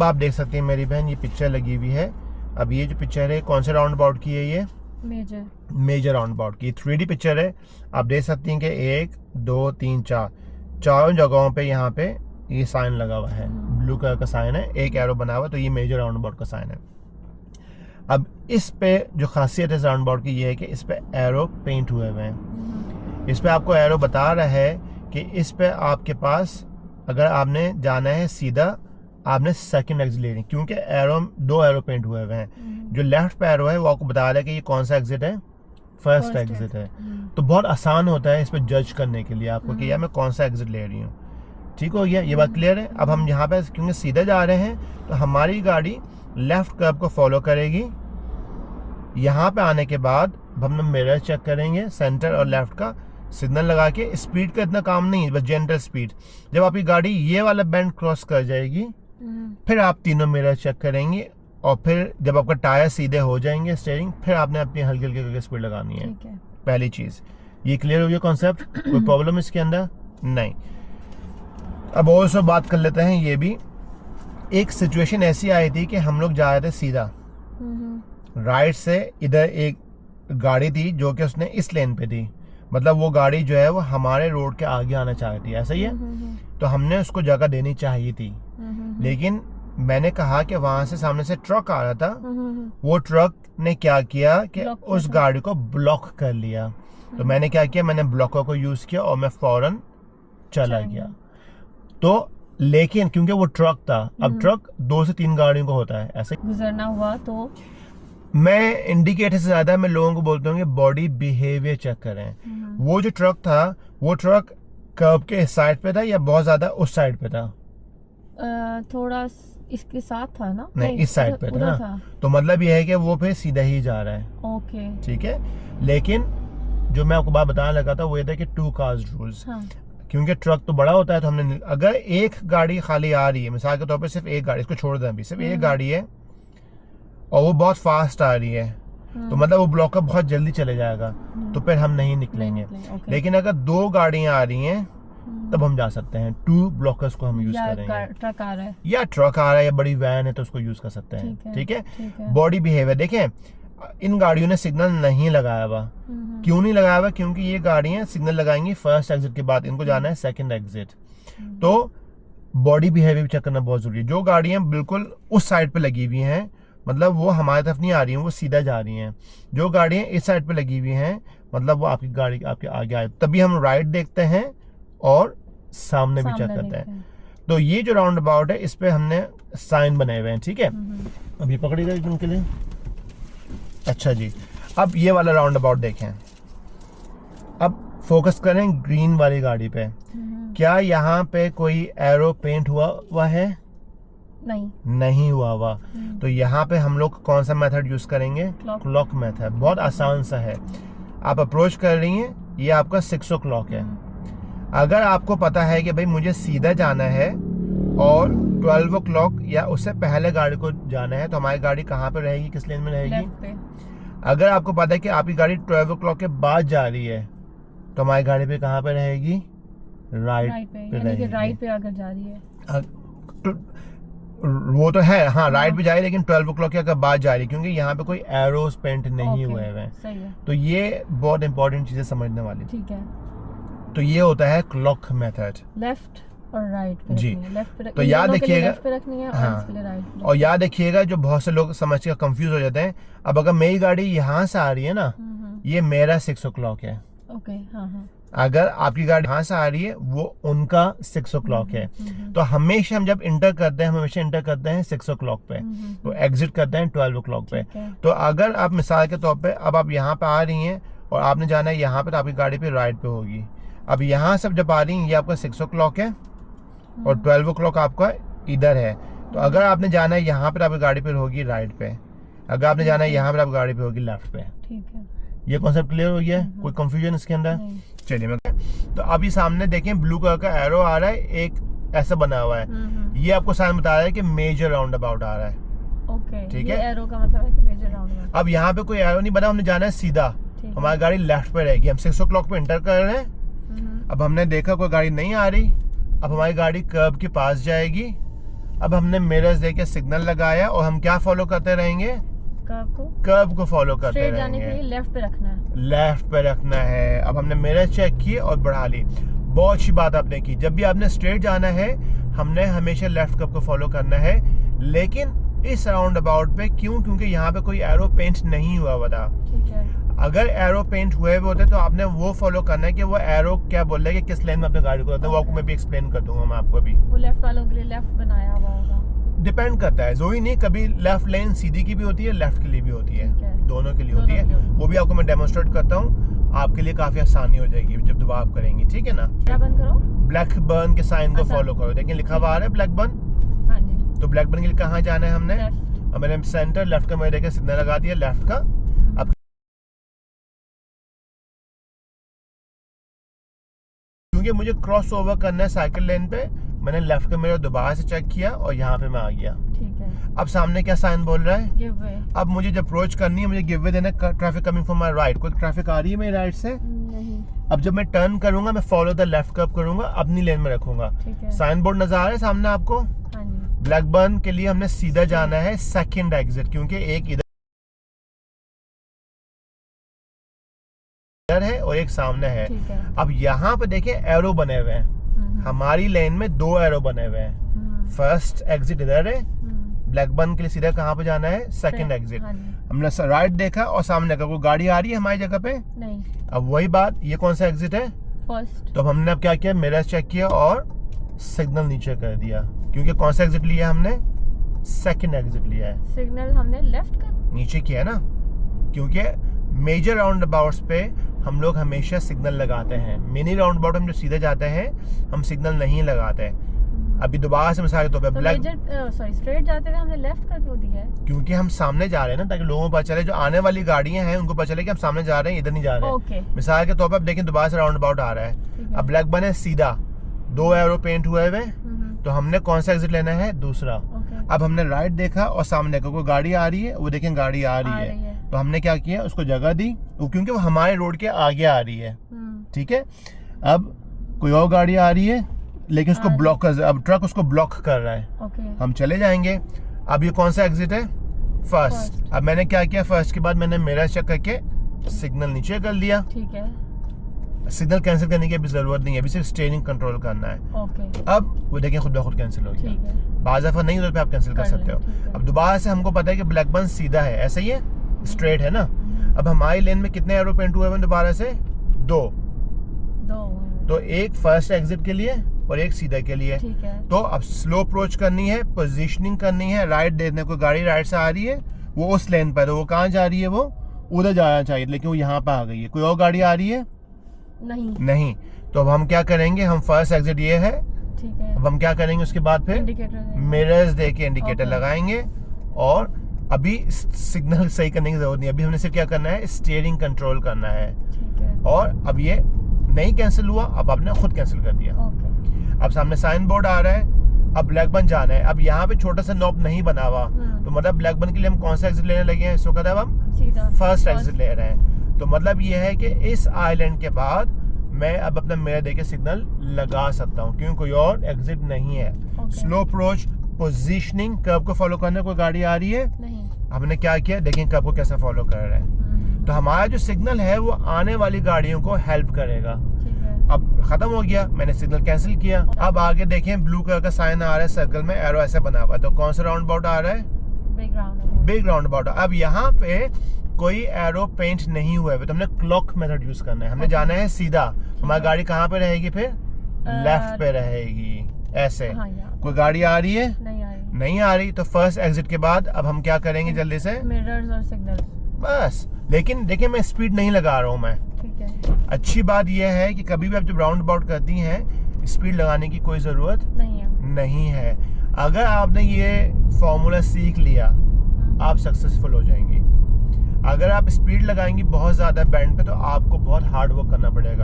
अब आप देख सकते हैं मेरी बहन, ये पिक्चर लगी हुई है। अब ये जो पिक्चर है कौन से राउंड अबाउट की है? ये मेजर राउंड अबाउट की 3D पिक्चर है। आप देख सकती हैं कि 1 2 3 4 चारों जगहों पे यहाँ पे ये साइन लगा हुआ है, ब्लू कलर का साइन है, एक एरो बना हुआ है, तो ये मेजर राउंड अबाउट का साइन है। अब इस पे जो खासियत है राउंड अबाउट की ये है कि इस पे एरो पेंट हुए हुए हैं। इस पे आपको एरो बता रहा है कि इस पे आपके पास अगर आपने जाना है सीधा, आपने सेकंड एग्जिट लेनी, क्योंकि एरो 2 एरो पेंट हुए हुए हैं। जो लेफ्ट पे एरो है वो आपको बता रहा है कि ये कौन सा एग्जिट है, फर्स्ट एग्जिट है। तो बहुत आसान होता है इस पे जज करने के लिए आपको कि यार मैं कौन सा एग्जिट ले रही हूँ। ठीक हो गया, ये बात क्लियर है। अब हम यहाँ पे क्योंकि सीधे जा रहे हैं तो हमारी गाड़ी लेफ्ट कर्व को फॉलो करेगी। यहाँ पे आने के बाद हम मिरर चेक करेंगे, सेंटर और लेफ्ट का सिग्नल लगा के। स्पीड का इतना काम नहीं है, बस जनरल स्पीड। जब आपकी गाड़ी ये वाला बैंड क्रॉस कर जाएगी फिर आप तीनों मिरर चेक करेंगे, और फिर जब आपका टायर सीधे हो जाएंगे, स्टीयरिंग, फिर आपने अपनी हल्की हल्की करके स्पीड लगानी है। पहली चीज ये क्लियर हो गया कॉन्सेप्ट? कोई प्रॉब्लम इसके अंदर नहीं। अब और सब बात कर लेते हैं। ये भी एक सिचुएशन ऐसी आई थी कि हम लोग जा रहे थे सीधा, राइट से इधर एक गाड़ी थी जो कि उसने इस लेन पे थी, मतलब वो गाड़ी जो है वो हमारे रोड के आगे आना चाह रही थी, ऐसा ही है। तो हमने उसको जगह देनी चाहिए थी, लेकिन मैंने कहा कि वहां से सामने से ट्रक आ रहा था, वो ट्रक ने क्या किया कि उस गाड़ी को ब्लॉक कर लिया। तो मैंने क्या किया, मैंने ब्लॉकर को यूज किया और मैं फौरन चला गया। तो लेकिन क्योंकि वो ट्रक था, अब ट्रक 2 से 3 गाड़ियों का होता है, ऐसे गुजरना हुआ तो मैं इंडिकेटर से ज्यादा मैं लोगों को बोलता हूँ कि बॉडी बिहेवियर चेक करें। वो जो ट्रक था वो ट्रक कर्ब के इस साइड पे था या बहुत ज्यादा उस साइड पे था? थोड़ा इसके साथ था ना? नहीं, इस साइड पे था ना। तो मतलब ये है कि वो फिर सीधा ही जा रहा है। ओके, ठीक है। लेकिन जो मैं आपको बात बताने लगा था वो ये था कि 2 कार्स रूल्स। क्योंकि ट्रक तो बड़ा होता है, तो हमने अगर एक गाड़ी खाली आ रही है, मिसाल के तौर पे सिर्फ एक गाड़ी, इसको छोड़ दें अभी, सिर्फ एक गाड़ी है और वो बहुत फास्ट आ रही है, तो मतलब वो ब्लॉकर बहुत जल्दी चले जाएगा, तो फिर हम नहीं निकलेंगे। लेकिन अगर 2 गाड़ियां आ रही हैं तब हम जा सकते हैं। 2 ब्लॉकर्स को हम यूज करेंगे। ट्रक आ रहा है या ट्रक आ रहा है या बड़ी वैन है तो उसको यूज कर सकते हैं। ठीक है। बॉडी बिहेवियर देखें, इन गाड़ियों ने सिग्नल नहीं लगाया हुआ। क्यों नहीं लगाया हुआ? क्योंकि ये गाड़ियां सिग्नल लगाएंगी फर्स्ट एग्जिट के बाद, इनको जाना है सेकंड एग्जिट। तो बॉडी बिहेवियर चेक करना बहुत जरूरी है। जो गाड़ियां बिल्कुल उस साइड पे लगी हुई हैं, मतलब वो हमारी तरफ नहीं आ रही हैं, वो सीधा जा रही हैं। जो गाड़ियां इस साइड पे लगी हुई हैं, मतलब वो आपकी गाड़ी आपके आगे आए, तभी हम राइट देखते हैं और सामने भी चेक करते हैं। तो ये जो राउंड अबाउट है इस पे हमने साइन बनाए हुए हैं। ठीक है, अब ये पकड़ेगा एक दिन के लिए। अच्छा जी, अब ये वाला राउंड अबाउट देखें। अब फोकस करें ग्रीन वाली गाड़ी पे। क्या यहाँ पे कोई एरो पेंट हुआ है? नहीं हुआ हुआ। तो यहाँ पे हम लोग कौन सा मेथड यूज करेंगे? Clock method. बहुत आसान सा है। आप अप्रोच कर रही हैं, ये आपका 6 o'clock है। अगर आपको पता है कि भाई मुझे सीधा जाना है और 12 o'clock या उससे पहले गाड़ी को जाना है, तो हमारी गाड़ी कहाँ पे रहेगी, किस लेन में रहेगी? अगर आपको पता है कि आपकी गाड़ी 12 o'clock के बाद जा रही है, तो हमारी गाड़ी पे कहाँ पे रहेगी? राइट पे रहेगी। राइट पे अगर जा रही है वो तो है, हाँ राइट पे जा रही है, लेकिन 12 o'clock के अगर बाद जा रही है, क्योंकि यहाँ पे कोई एरोस पेंट नहीं हुए हैं। सही है। तो ये बहुत इंपॉर्टेंट चीजें समझने वाली। ठीक है। तो ये होता है क्लॉक मेथड। लेफ्ट और राइट पे जी। लेफ्ट पे तो याद रखिएगा, लेफ्ट पे रखनी है और इसके लिए राइट पे। और याद रखिएगा, जो बहुत से लोग समझ के कंफ्यूज हो जाते हैं, अब अगर मेरी गाड़ी यहाँ से आ रही है ना, ये मेरा 6 o'clock है। ओके, हाँ। अगर आपकी गाड़ी यहाँ से आ रही है, वो उनका 6 o'clock है। तो हमेशा हम जब इंटर करते हैं, हमेशा इंटर करते हैं 6 o'clock पे, तो एग्जिट करते हैं 12 o'clock पे। तो अगर आप मिसाल के तौर पे अब आप यहाँ पे आ रही हैं और आपने जाना है यहाँ पे, तो आपकी गाड़ी पे राइट पे होगी। अब यहाँ से जब आ रही है, ये आपका 6 o'clock है और 12 o'clock आपका इधर है। तो अगर आपने जाना है यहाँ पे, आपकी गाड़ी पे होगी राइट पे। अगर आपने जाना है यहाँ पे, आपकी गाड़ी पे होगी लेफ्ट पे। ठीक है। ये कॉन्सेप्ट क्लियर हो गया? कोई कंफ्यूजन इसके अंदर? चलिए मैं तो अभी सामने देखें, ब्लू कलर का एरो आ रहा है, एक ऐसा बना हुआ है। ये आपको साइन बता रहा है कि मेजर राउंड अबाउट आ रहा है। ओके, ठीक है। है, एरो का मतलब है कि मेजर राउंड अबाउट। अब यहाँ पे कोई एरो नहीं बना, हमने जाना है सीधा। हमारी गाड़ी लेफ्ट पे रहेगी। हम 6 o'clock पे इंटर कर रहे हैं। अब हमने देखा कोई गाड़ी नहीं आ रही, अब हमारी गाड़ी कर्ब के पास जाएगी। अब हमने मिरर्स देके सिग्नल लगाया और हम क्या फॉलो करते रहेंगे, कर्व को फॉलो करते स्ट्रेट जाने के रहेंगे। लिए लेफ्ट पे रखना है। लेफ्ट पे रखना है। अब हमने मिरर चेक किए और बढ़ा ली। बहुत अच्छी बात आपने की। जब भी आपने स्ट्रेट जाना है हमने हमेशा लेफ्ट कर्व को फॉलो करना है। लेकिन इस राउंड अबाउट पे क्यों, क्योंकि यहाँ पे कोई एरो पेंट नहीं हुआ हुआ था। ठीक है। अगर एरो पेंट हुए होते तो आपने वो फॉलो करना है कि वो एरो क्या बोल रहा है कि किस लेन में अपने गाड़ी को रखना है। वो आपको मैं भी एक्सप्लेन कर दूंगा मैं आपको भी। वो लेफ्ट वालों के लिए लेफ्ट बनाया हुआ होगा। डिपेंड करता है, जोई नहीं, कभी लेफ्ट लेन सीधी की भी होती है, लेफ्ट के लिए भी होती है, ठीक है। दोनों के लिए होती है। वो भी आपको मैं डेमोन्स्ट्रेट करता हूँ, आपके लिए काफी आसानी हो जाएगी जब दोबारा आप करेंगी। ठीक है ना। क्या बंद करो? ब्लैक बर्न के साइन को अच्छा। फॉलो करो। देखिए लिखा हुआ आ रहा है ब्लैक बर्न। हाँ जी। तो ब्लैक बर्न के लिए कहाँ जाना है हमने? लेफ्ट। अब मैंने सेंटर लेफ्ट का मैंने देखा सिग्नल लगा दिया लेफ्ट का। अब क्योंकि मुझे क्रॉस ओवर करना है साइकिल लेन पे, मैंने लेफ्ट का मिरर दोबारा से चेक किया और यहाँ पे मैं आ गया। ठीक है। अब सामने क्या साइन बोल रहा है? Give way. अब मुझे जब अप्रोच करनी है, मुझे गिव वे देना है। Traffic coming from my right. कोई ट्रैफिक आ रही है मेरी राइट से? नहीं। अब जब मैं टर्न करूंगा मैं फॉलो द लेफ्ट कर्व करूंगा, अपनी लेन में रखूंगा। ठीक है। साइन बोर्ड नजर आ रहा है सामने आपको? हाँ जी। ब्लैक बर्न के लिए हमने सीधा जाना है सेकंड एग्जिट, क्योंकि एक इधर है और एक सामने है। ठीक है। अब यहाँ पे देखिए एरो बने हुए हैं। हमारी लेन में 2 एरो बने हुए हैं। फर्स्ट एग्जिट इधर है, ब्लैक बर्न के लिए सीधा कहाँ पे जाना है? Second exit. हाँ जी। हमने राइट देखा और सामने का कोई गाड़ी आ रही है हमारी जगह पे? नहीं। अब वही बात, ये कौन सा एग्जिट है? फर्स्ट। तो अब हमने अब क्या किया, मिरर चेक किया और सिग्नल नीचे कर दिया, क्योंकि कौन सा एग्जिट लिया हमने? सेकंड एग्जिट लिया है। सिग्नल हमने लेफ्ट का नीचे किया ना, क्योंकि मेजर राउंड अबाउट्स पे हम लोग हमेशा सिग्नल लगाते हैं। मिनी राउंड अबाउट हम जो सीधे जाते हैं हम सिग्नल नहीं लगाते। अभी दोबारा से मिसाल के तौर पे ब्लैक, स्ट्रेट जाते हुए हमने लेफ्ट का क्यों दिया है? क्योंकि हम सामने जा रहे हैं ना, ताकि लोगों को पता चले, जो आने वाली गाड़ियां हैं उनको पता चले कि हम सामने जा रहे हैं, इधर नहीं जा रहे हैं। ओके। मिसाल के तौर पर अब देखें दोबारा से राउंड अबाउट आ रहा है। अब ब्लैक बन है सीधा, 2 एरो पेंट हुए हुए, तो हमने कौन सा एग्जिट लेना है? दूसरा। अब हमने राइट देखा और सामने को कोई गाड़ी आ रही है, वो देखें गाड़ी आ रही है, तो हमने क्या किया, उसको जगह दी, क्योंकि वो हमारे रोड के आगे आ रही है। ठीक है। अब कोई और गाड़ी आ रही है लेकिन उसको ब्लॉक कर, अब ट्रक उसको ब्लॉक कर रहा है। हम चले जाएंगे। अब ये कौन सा एग्जिट है? फर्स्ट। अब मैंने क्या किया, फर्स्ट के बाद मैंने मिरर चेक करके सिग्नल नीचे कर लिया। ठीक है। सिग्नल कैंसिल करने की अभी जरूरत नहीं है, अभी सिर्फ स्टीयरिंग कंट्रोल करना है। ओके। अब वो देखें खुद ब खुद कैंसिल हो गया। ठीक है। बाज़ दफा नहीं होता पे आप कैंसिल कर सकते हो। अब दोबारा से हमको पता है कि ब्लैक बर्न सीधा है, ऐसा ही है, स्ट्रेट है ना। अब हमारी लेन में कितने एरो पेंट हुए हैं दोबारा से? 2। तो एक फर्स्ट एग्जिट के लिए और एक सीधा के लिए। ठीक है। तो अब स्लो अप्रोच करनी है, पोजीशनिंग करनी है, राइट देखने को, गाड़ी राइट से आ रही है, वो उस लेन पर है, वो कहाँ जा रही है? वो उधर जाना चाहिए, लेकिन वो यहाँ पे आ गई है। कोई और गाड़ी आ रही है? नहीं। तो अब हम क्या करेंगे, हम फर्स्ट एग्जिट ये है। ठीक है। अब हम क्या करेंगे उसके बाद फिर मिरर्स दे के इंडिकेटर लगाएंगे और अभी सिग्नल सही करने की जरूरत नहीं, अभी हमने सिर्फ क्या करना है, स्टीयरिंग कंट्रोल करना है। ठीक है। और अब ये नहीं कैंसिल हुआ, अब आपने खुद कैंसिल कर दिया। अब सामने साइन बोर्ड आ रहा है, अब ब्लैक बर्न जाना है। अब यहाँ पे छोटा सा नॉब नहीं बना हुआ, तो मतलब ब्लैक बर्न के लिए हम कौन सा एग्जिट लेने लगे हैं इस वक्त? अब हम फर्स्ट एग्जिट ले रहे हैं। तो मतलब ये है कि इस आइलैंड के बाद मैं अब अपना मिरर देके सिग्नल लगा सकता हूँ, क्योंकि कोई और एग्जिट नहीं है। स्लो अप्रोच, पोजीशनिंग, कर्व को फॉलो करने कोई गाड़ी आ रही है? नहीं। हमने क्या किया, देखें कर्व को कैसे फॉलो कर रहा है। तो हमारा जो सिग्नल है वो आने वाली गाड़ियों को हेल्प करेगा। अब खत्म हो गया, मैंने सिग्नल कैंसिल किया। अब आगे देखें ब्लू कलर का साइन आ रहा है, सर्कल में एरो ऐसे बना हुआ है, तो कौन सा राउंड अबाउट आ रहा है? Big round about. अब यहाँ पे कोई एरो पेंट नहीं हुआ है, तो हमने क्लॉक मेथड यूज करना है। हमने जाना है सीधा। हमारी गाड़ी कहाँ पे रहेगी फिर? लेफ्ट पे रहेगी, ऐसे। कोई गाड़ी आ रही है? नहीं आ रही। तो फर्स्ट एग्जिट के बाद अब हम क्या करेंगे, जल्दी से मिरर्स और सिग्नल बस। लेकिन देखिए मैं स्पीड नहीं लगा रहा हूँ मैं। ठीक है। अच्छी बात यह है कि कभी भी आप जब राउंड अबाउट करती हैं स्पीड लगाने की कोई जरूरत नहीं है। अगर आपने ये फॉर्मूला सीख लिया आप सक्सेसफुल हो जाएंगी। अगर आप स्पीड लगाएंगी बहुत ज्यादा बैंड पे तो आपको बहुत हार्ड वर्क करना पड़ेगा।